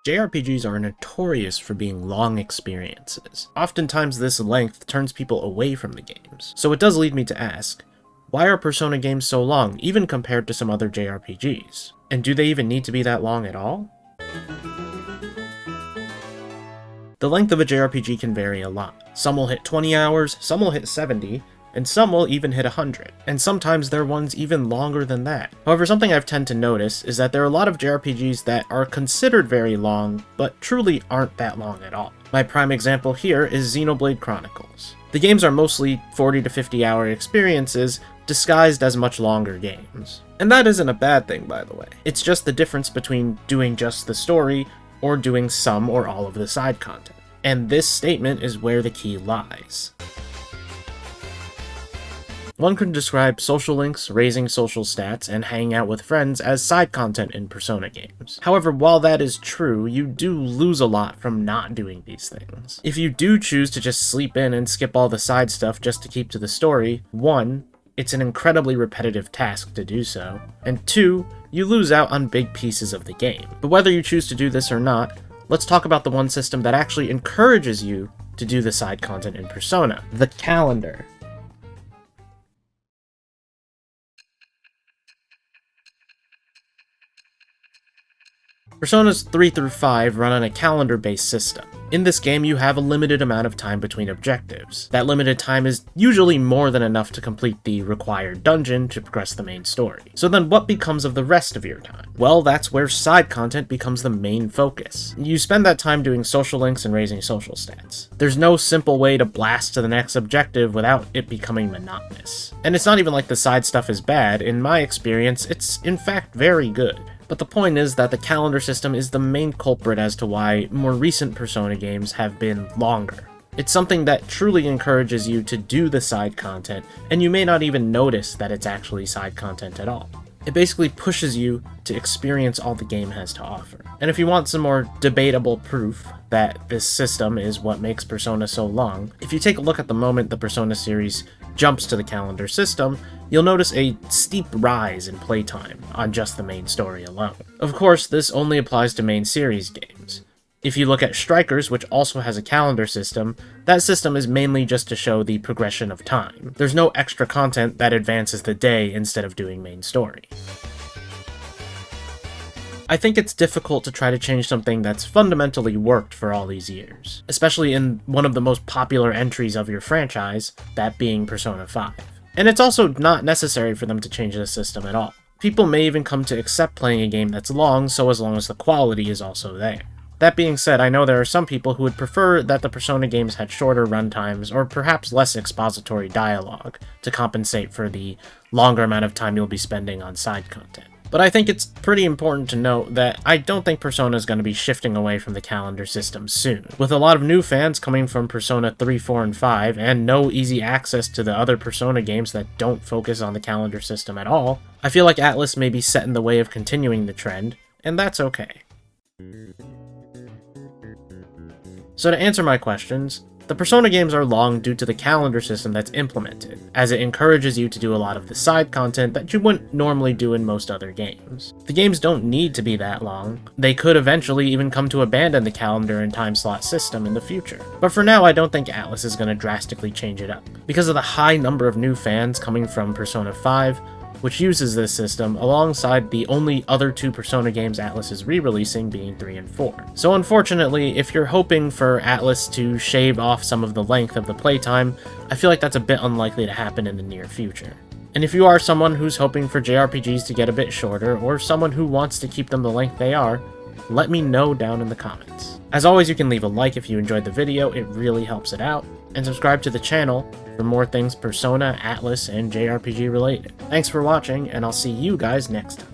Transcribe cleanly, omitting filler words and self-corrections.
JRPGs are notorious for being long experiences. Oftentimes this length turns people away from the games. So it does lead me to ask, why are Persona games so long, even compared to some other JRPGs? And do they even need to be that long at all? The length of a JRPG can vary a lot. Some will hit 20 hours, some will hit 70, and some will even hit 100, and sometimes there are ones even longer than that. However, something I've tend to notice is that there are a lot of JRPGs that are considered very long, but truly aren't that long at all. My prime example here is Xenoblade Chronicles. The games are mostly 40 to 50 hour experiences, disguised as much longer games. And that isn't a bad thing, by the way. It's just the difference between doing just the story, or doing some or all of the side content. And this statement is where the key lies. One could describe social links, raising social stats, and hanging out with friends as side content in Persona games. However, while that is true, you do lose a lot from not doing these things. If you do choose to just sleep in and skip all the side stuff just to keep to the story, 1, it's an incredibly repetitive task to do so, and 2, you lose out on big pieces of the game. But whether you choose to do this or not, let's talk about the one system that actually encourages you to do the side content in Persona: the calendar. Personas 3 through 5 run on a calendar-based system. In this game, you have a limited amount of time between objectives. That limited time is usually more than enough to complete the required dungeon to progress the main story. So then what becomes of the rest of your time? Well, that's where side content becomes the main focus. You spend that time doing social links and raising social stats. There's no simple way to blast to the next objective without it becoming monotonous. And it's not even like the side stuff is bad. In my experience, it's in fact very good. But the point is that the calendar system is the main culprit as to why more recent Persona games have been longer. It's something that truly encourages you to do the side content, and you may not even notice that it's actually side content at all. It basically pushes you to experience all the game has to offer. And if you want some more debatable proof that this system is what makes Persona so long, if you take a look at the moment the Persona series jumps to the calendar system, you'll notice a steep rise in playtime on just the main story alone. Of course, this only applies to main series games. If you look at Strikers, which also has a calendar system, that system is mainly just to show the progression of time. There's no extra content that advances the day instead of doing main story. I think it's difficult to try to change something that's fundamentally worked for all these years, especially in one of the most popular entries of your franchise, that being Persona 5. And it's also not necessary for them to change the system at all. People may even come to accept playing a game that's long, so as long as the quality is also there. That being said, I know there are some people who would prefer that the Persona games had shorter runtimes, or perhaps less expository dialogue, to compensate for the longer amount of time you'll be spending on side content. But I think it's pretty important to note that I don't think Persona is going to be shifting away from the calendar system soon. With a lot of new fans coming from Persona 3, 4, and 5, and no easy access to the other Persona games that don't focus on the calendar system at all, I feel like Atlus may be set in the way of continuing the trend, and that's okay. So to answer my questions, the Persona games are long due to the calendar system that's implemented, as it encourages you to do a lot of the side content that you wouldn't normally do in most other games. The games don't need to be that long. They could eventually even come to abandon the calendar and time slot system in the future. But for now, I don't think Atlus is going to drastically change it up. Because of the high number of new fans coming from Persona 5, which uses this system, alongside the only other 2 Persona games Atlus is re-releasing being 3 and 4. So unfortunately, if you're hoping for Atlus to shave off some of the length of the playtime, I feel like that's a bit unlikely to happen in the near future. And if you are someone who's hoping for JRPGs to get a bit shorter, or someone who wants to keep them the length they are, let me know down in the comments. As always, you can leave a like if you enjoyed the video, it really helps it out, and subscribe to the channel for more things Persona, Atlus, and JRPG related. Thanks for watching, and I'll see you guys next time.